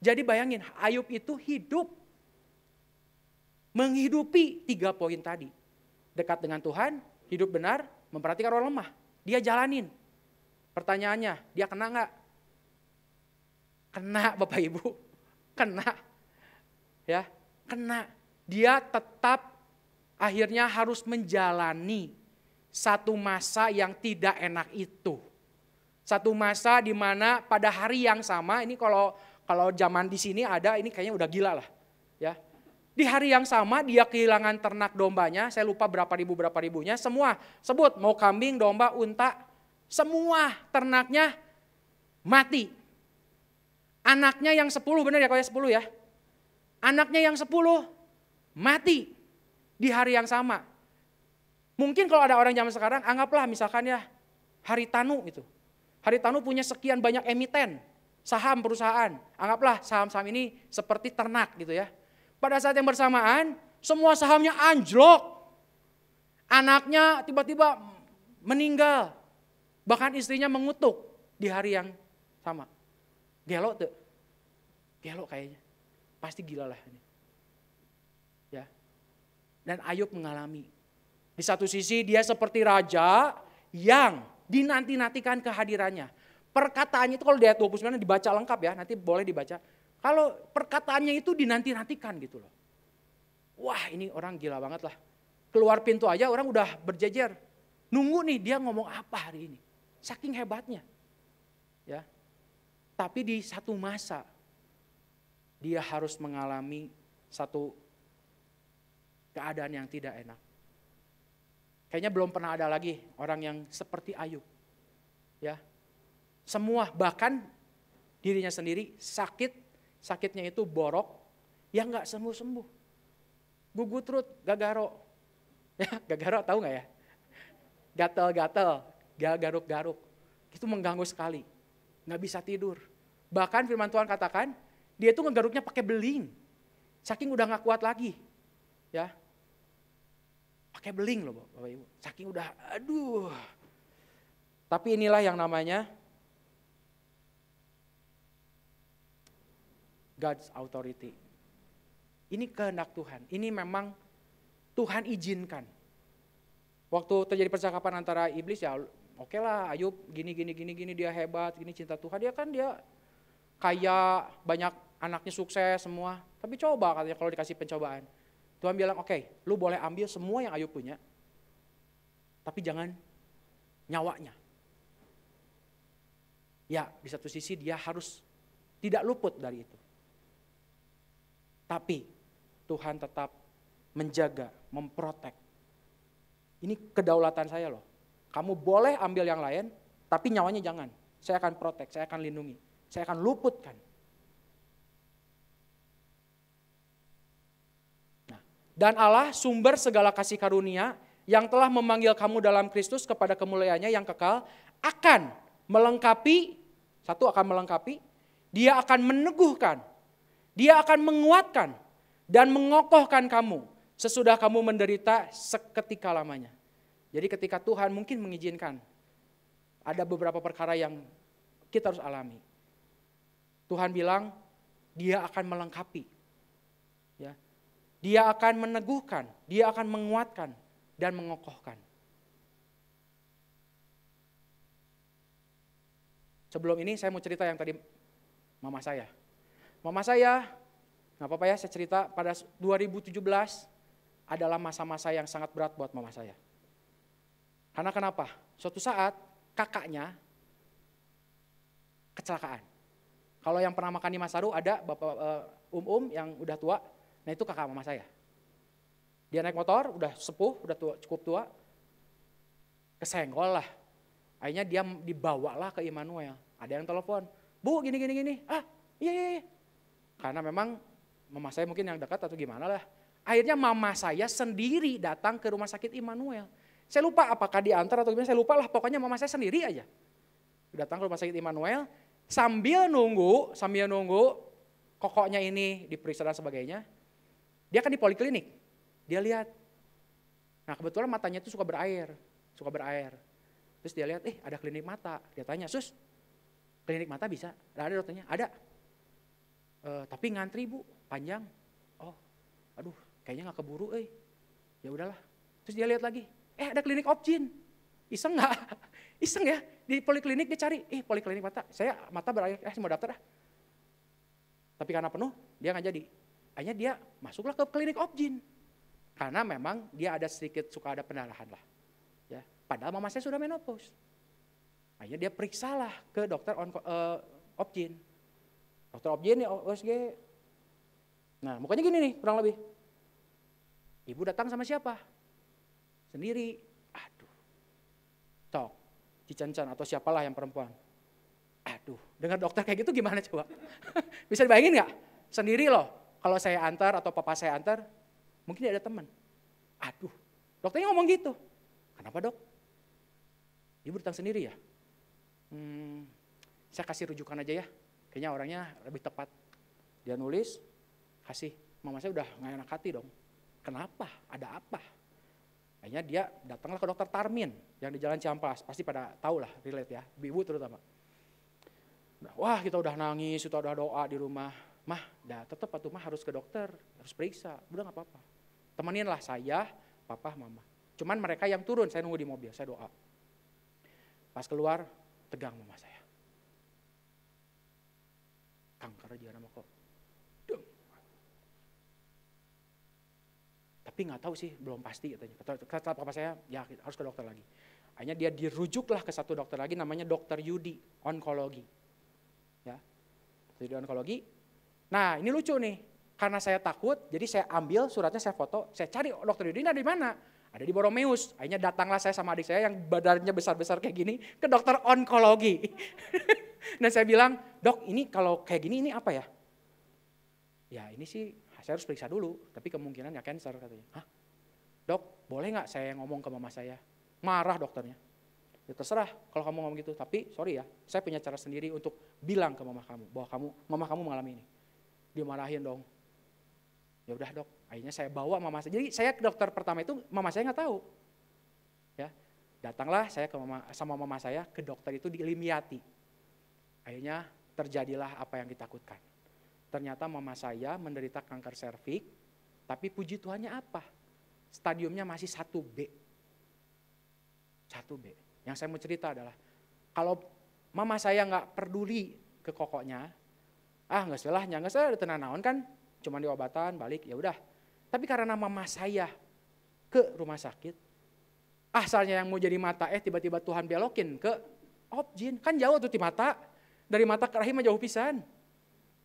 Jadi bayangin, Ayub itu hidup menghidupi 3 poin tadi. Dekat dengan Tuhan, hidup benar, memperhatikan orang lemah. Dia jalanin. Pertanyaannya, dia kena gak? Kena Bapak Ibu, kena. Ya, kena. Dia tetap akhirnya harus menjalani satu masa yang tidak enak itu. Satu masa di mana pada hari yang sama, ini kalau zaman di sini ada, ini kayaknya udah gila lah. Ya. Di hari yang sama dia kehilangan ternak dombanya, saya lupa berapa ribunya, semua sebut mau kambing, domba, unta, semua ternaknya mati. Anaknya yang 10, benar ya kalau 10 ya. Anaknya yang 10 mati di hari yang sama. Mungkin kalau ada orang zaman sekarang, anggaplah misalkan ya Haritanu gitu. Haritanu punya sekian banyak emiten, saham perusahaan. Anggaplah saham-saham ini seperti ternak gitu ya. Pada saat yang bersamaan, semua sahamnya anjlok. Anaknya tiba-tiba meninggal. Bahkan istrinya mengutuk di hari yang sama. Gelo tuh. Gelo kayaknya. Pasti gila lah ini. Ya. Dan Ayub mengalami. Di satu sisi dia seperti raja yang dinanti-nantikan kehadirannya. Perkataannya itu kalau di ayat 29 dibaca lengkap ya, nanti boleh dibaca. Kalau perkataannya itu dinanti-nantikan gitu loh. Wah ini orang gila banget lah. Keluar pintu aja orang udah berjejer. Nunggu nih dia ngomong apa hari ini. Saking hebatnya. Ya. Tapi di satu masa dia harus mengalami satu keadaan yang tidak enak. Kayaknya belum pernah ada lagi orang yang seperti Ayub. Ya. Semua bahkan dirinya sendiri sakitnya itu borok yang gak sembuh-sembuh. Gugutrut, gagaro. Ya, gagaro tahu gak ya? Gatel-gatel, garuk-garuk. Itu mengganggu sekali. Gak bisa tidur. Bahkan firman Tuhan katakan, dia itu ngegaruknya pakai beling. Saking udah gak kuat lagi. Ya. Pakai beling loh Bapak Ibu. Saking udah aduh. Tapi inilah yang namanya God's authority. Ini kehendak Tuhan. Ini memang Tuhan izinkan. Waktu terjadi percakapan antara iblis ya oke lah Ayub gini dia hebat, gini cinta Tuhan. Dia kaya, banyak anaknya sukses semua. Tapi coba katanya kalau dikasih pencobaan. Tuhan bilang oke, lu boleh ambil semua yang Ayub punya. Tapi jangan nyawanya. Ya di satu sisi dia harus tidak luput dari itu. Tapi Tuhan tetap menjaga, memprotek. Ini kedaulatan saya loh. Kamu boleh ambil yang lain, tapi nyawanya jangan. Saya akan protect, saya akan lindungi, saya akan luputkan. Nah, dan Allah sumber segala kasih karunia yang telah memanggil kamu dalam Kristus kepada kemuliaannya yang kekal akan melengkapi, satu akan melengkapi, dia akan meneguhkan, dia akan menguatkan dan mengokohkan kamu sesudah kamu menderita seketika lamanya. Jadi ketika Tuhan mungkin mengizinkan ada beberapa perkara yang kita harus alami. Tuhan bilang dia akan melengkapi. Ya. Dia akan meneguhkan, dia akan menguatkan dan mengokohkan. Sebelum ini saya mau cerita yang tadi mama saya. Mama saya, gak apa-apa ya saya cerita, pada 2017 adalah masa-masa yang sangat berat buat mama saya. Karena kenapa? Suatu saat kakaknya kecelakaan. Kalau yang pernah makan di Masaru ada bapak yang udah tua, nah itu kakak mama saya. Dia naik motor, udah sepuh, udah tua, cukup tua, kesenggol lah. Akhirnya dia dibawalah ke Immanuel. Ada yang telepon, Bu gini. Iya. Karena memang mama saya mungkin yang dekat atau gimana lah. Akhirnya mama saya sendiri datang ke rumah sakit Immanuel. Saya lupa apakah diantar atau gimana, saya lupa lah. Pokoknya mama saya sendiri aja. Datang ke rumah sakit Immanuel, sambil nunggu kokoknya ini diperiksa dan sebagainya. Dia kan di poliklinik, dia lihat. Nah kebetulan matanya itu suka berair. Terus dia lihat, ada klinik mata. Dia tanya, Sus, klinik mata bisa? Ada dokternya? Ada. Tapi ngantri Bu, panjang. Oh, aduh, kayaknya gak keburu, ya udahlah. Terus dia lihat lagi, ada klinik Opjin. Iseng gak? Iseng ya, di poliklinik dia cari, poliklinik mata. Saya mata berair, saya mau daftar. Tapi karena penuh, dia gak jadi. Akhirnya dia masuklah ke klinik Opjin. Karena memang dia ada sedikit suka ada pendarahan lah. Ya, padahal mama saya sudah menopause. Akhirnya dia periksalah ke dokter Opjin. Dokter Opjin ya OSG. Nah mukanya gini nih kurang lebih. Ibu datang sama siapa? Sendiri. Aduh. Cok, Cicancan atau siapalah yang perempuan. Aduh, dengar dokter kayak gitu gimana coba? Bisa dibayangin gak? Sendiri loh. Kalau saya antar atau papa saya antar, mungkin dia ada teman. Aduh, dokternya ngomong gitu. Kenapa dok? Ibu datang sendiri ya? Saya kasih rujukan aja ya. Kayaknya orangnya lebih tepat. Dia nulis, kasih. Mama saya udah gak enak hati dong. Kenapa? Ada apa? Akhirnya dia datanglah ke dokter Tarmin yang di Jalan Ciamplas. Pasti pada tahu lah, relate ya. Ibu terutama. Wah kita udah nangis, kita udah doa di rumah. Mah, tetap tuh mah harus ke dokter, harus periksa. Udah gak apa-apa. Temenin lah saya, papa, mama. Cuman mereka yang turun, saya nunggu di mobil, saya doa. Pas keluar, tegang mama saya. Kanker aja nama kok. Tapi nggak tahu sih, belum pasti katanya. Kata papa saya, ya harus ke dokter lagi. Akhirnya dia dirujuklah ke satu dokter lagi, namanya dokter Yudi, onkologi. Ya, jadi onkologi. Nah ini lucu nih, karena saya takut, jadi saya ambil suratnya, saya foto, saya cari dokter Yudi, ada di mana? Ada di Boromeus. Akhirnya datanglah saya sama adik saya yang badannya besar-besar kayak gini, ke dokter onkologi. Dan saya bilang, dok ini kalau kayak gini ini apa ya? Ya ini sih saya harus periksa dulu, tapi kemungkinan ya cancer katanya. Hah? Dok boleh gak saya ngomong ke mama saya? Marah dokternya. Ya terserah kalau kamu ngomong gitu, tapi sorry ya, saya punya cara sendiri untuk bilang ke mama kamu, bahwa mama kamu mengalami ini. Dia marahin dong. Ya udah dok, akhirnya saya bawa mama saya. Jadi saya ke dokter pertama itu mama saya gak tahu. Ya, datanglah saya sama mama saya ke dokter itu di Limiati. Akhirnya terjadilah apa yang ditakutkan. Ternyata mama saya menderita kanker serviks, tapi puji Tuhannya apa? Stadiumnya masih 1B. 1B. Yang saya mau cerita adalah, kalau mama saya nggak peduli ke kokoknya, nggak salahnya, nggak salah tenang naon kan, cuma diobatan, balik, ya udah. Tapi karena mama saya ke rumah sakit, asalnya yang mau jadi mata, tiba-tiba Tuhan belokin ke Opjin, kan jauh tuh di mata. Dari mata ke rahim jauh pisan.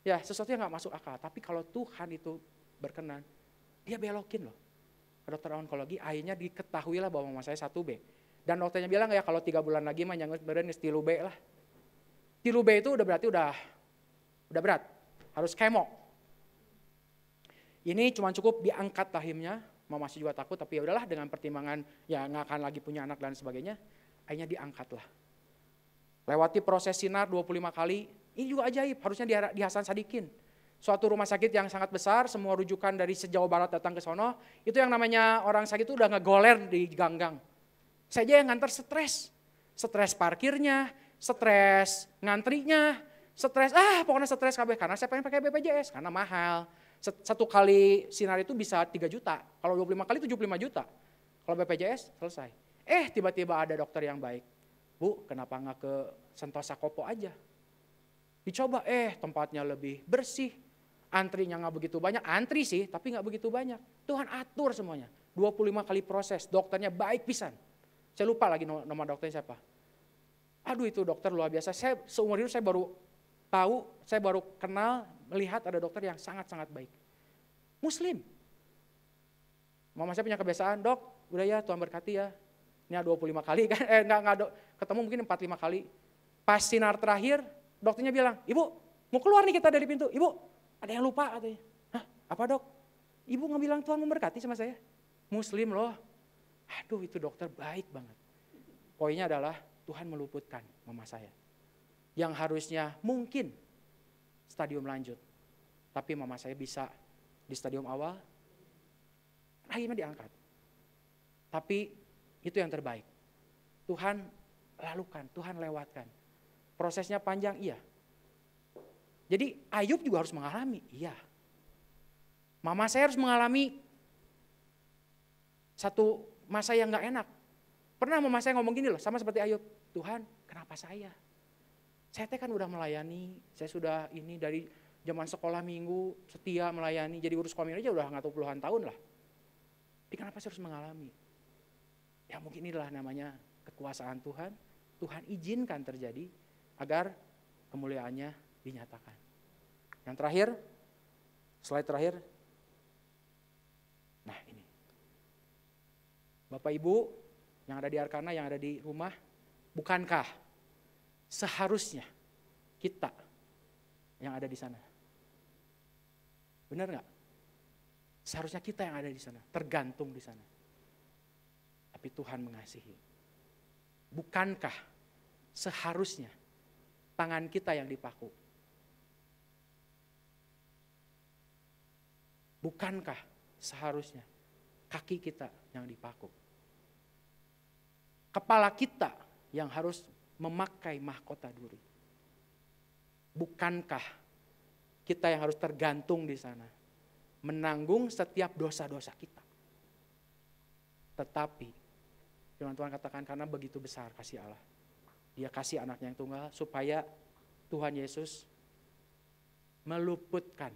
Ya sesuatu yang gak masuk akal. Tapi kalau Tuhan itu berkenan, dia belokin loh. Ke dokter onkologi, akhirnya diketahui lah bahwa mama saya 1B. Dan dokternya bilang ya kalau 3 bulan lagi mah jangan beren 3B lah. 3B itu udah berarti udah berat, harus kemo. Ini cuma cukup diangkat rahimnya, mama sih juga takut, tapi ya udahlah dengan pertimbangan ya nggak akan lagi punya anak dan sebagainya, akhirnya diangkatlah. Lewati proses sinar 25 kali, ini juga ajaib, harusnya di Hasan Sadikin. Suatu rumah sakit yang sangat besar, semua rujukan dari se-Jawa Barat datang ke sono, itu yang namanya orang sakit itu udah ngegoler di ganggang. Saya aja yang nganter stres parkirnya, stres ngantrinya, pokoknya stres kabeh, karena saya pengen pakai BPJS, karena mahal. Satu kali sinar itu bisa 3 juta, kalau 25 kali 75 juta. Kalau BPJS selesai. Tiba-tiba ada dokter yang baik. Bu, kenapa nggak ke Sentosa Kopo aja? Dicoba, tempatnya lebih bersih, antrinya nggak begitu banyak, antri sih tapi nggak begitu banyak. Tuhan atur semuanya, 25 kali proses, dokternya baik pisan. Saya lupa lagi nama dokternya siapa. Aduh itu dokter luar biasa, saya seumur hidup saya baru tahu, saya baru kenal, melihat ada dokter yang sangat-sangat baik. Muslim. Mama saya punya kebiasaan, dok, udah ya Tuhan berkati ya. Ini 25 kali kan, ketemu mungkin 4-5 kali. Pas sinar terakhir, dokternya bilang, ibu mau keluar nih kita dari pintu. Ibu ada yang lupa katanya. Hah apa dok? Ibu nggak bilang Tuhan memberkati sama saya. Muslim loh. Aduh itu dokter baik banget. Poinnya adalah Tuhan meluputkan mama saya. Yang harusnya mungkin stadium lanjut. Tapi mama saya bisa di stadium awal, akhirnya diangkat. Tapi itu yang terbaik. Tuhan lalukan, Tuhan lewatkan. Prosesnya panjang, iya. Jadi Ayub juga harus mengalami, iya. Mama saya harus mengalami satu masa yang gak enak. Pernah mama saya ngomong gini loh, sama seperti Ayub. Tuhan, kenapa saya? Saya kan udah melayani, saya sudah ini dari zaman sekolah minggu, setia melayani, jadi urus komin aja udah gak tahu puluhan tahun lah. Tapi kenapa saya harus mengalami? Ya mungkin inilah namanya kekuasaan Tuhan. Tuhan izinkan terjadi agar kemuliaannya dinyatakan. Yang terakhir, slide terakhir. Nah ini. Bapak Ibu yang ada di Arkana, yang ada di rumah, bukankah seharusnya kita yang ada di sana? Benar nggak? Seharusnya kita yang ada di sana, tergantung di sana. Tapi Tuhan mengasihi. Bukankah seharusnya tangan kita yang dipaku? Bukankah seharusnya kaki kita yang dipaku? Kepala kita yang harus memakai mahkota duri. Bukankah kita yang harus tergantung di sana, menanggung setiap dosa-dosa kita? Tetapi firman Tuhan katakan karena begitu besar kasih Allah, Dia kasih anaknya yang tunggal supaya Tuhan Yesus meluputkan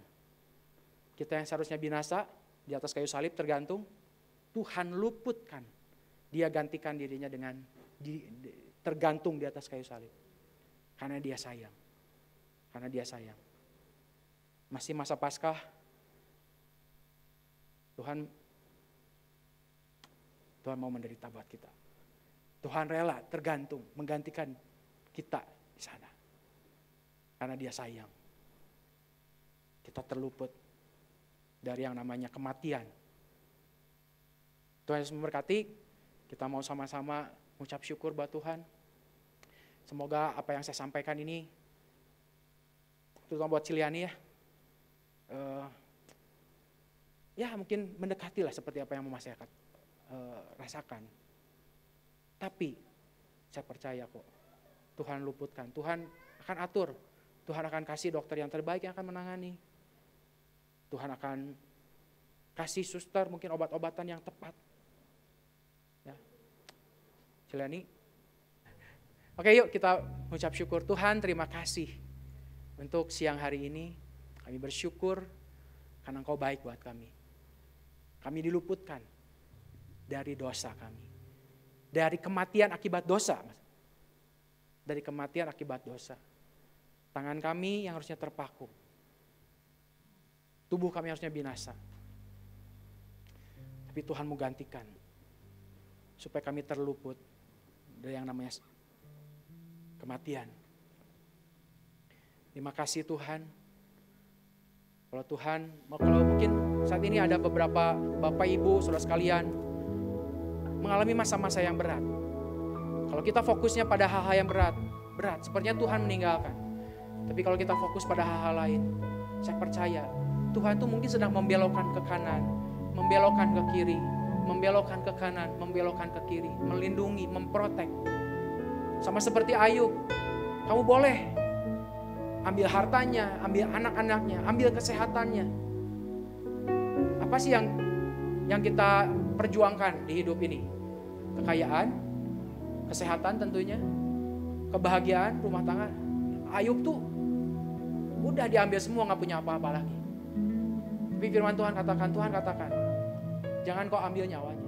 kita yang seharusnya binasa di atas kayu salib tergantung. Tuhan luputkan, Dia gantikan dirinya dengan tergantung di atas kayu salib. Karena Dia sayang. Karena Dia sayang. Masih masa Paskah, Tuhan mau menderita buat kita. Tuhan rela tergantung, menggantikan kita di sana. Karena Dia sayang. Kita terluput dari yang namanya kematian. Tuhan Yesus memberkati. Kita mau sama-sama mengucap syukur buat Tuhan. Semoga apa yang saya sampaikan ini, terutama buat Ciliani ya, ya mungkin mendekatilah seperti apa yang masyarakat rasakan. Tapi saya percaya kok Tuhan luputkan, Tuhan akan atur, Tuhan akan kasih dokter yang terbaik yang akan menangani. Tuhan akan kasih suster mungkin obat-obatan yang tepat. Ya. Ciliani. Oke yuk kita mengucap syukur. Tuhan terima kasih untuk siang hari ini. Kami bersyukur karena Engkau baik buat kami. Kami diluputkan dari dosa kami. Dari kematian akibat dosa. Dari kematian akibat dosa. Tangan kami yang harusnya terpaku. Tubuh kami harusnya binasa. Tapi Tuhan mau gantikan. Supaya kami terluput dari yang namanya kematian. Terima kasih Tuhan. Kalau Tuhan, kalau mungkin saat ini ada beberapa Bapak Ibu, saudara sekalian, mengalami masa-masa yang berat. Kalau kita fokusnya pada hal-hal yang berat, sepertinya Tuhan meninggalkan. Tapi kalau kita fokus pada hal-hal lain, saya percaya Tuhan tuh mungkin sedang membelokkan ke kanan, membelokkan ke kiri, membelokkan ke kanan, membelokkan ke kiri, melindungi, memprotek. Sama seperti Ayub, kamu boleh ambil hartanya, ambil anak-anaknya, ambil kesehatannya. Apa sih yang kita perjuangkan di hidup ini? Kekayaan, kesehatan tentunya, kebahagiaan, rumah tangga. Ayub tuh udah diambil semua, gak punya apa-apa lagi. Tapi firman Tuhan katakan, jangan kau ambil nyawanya.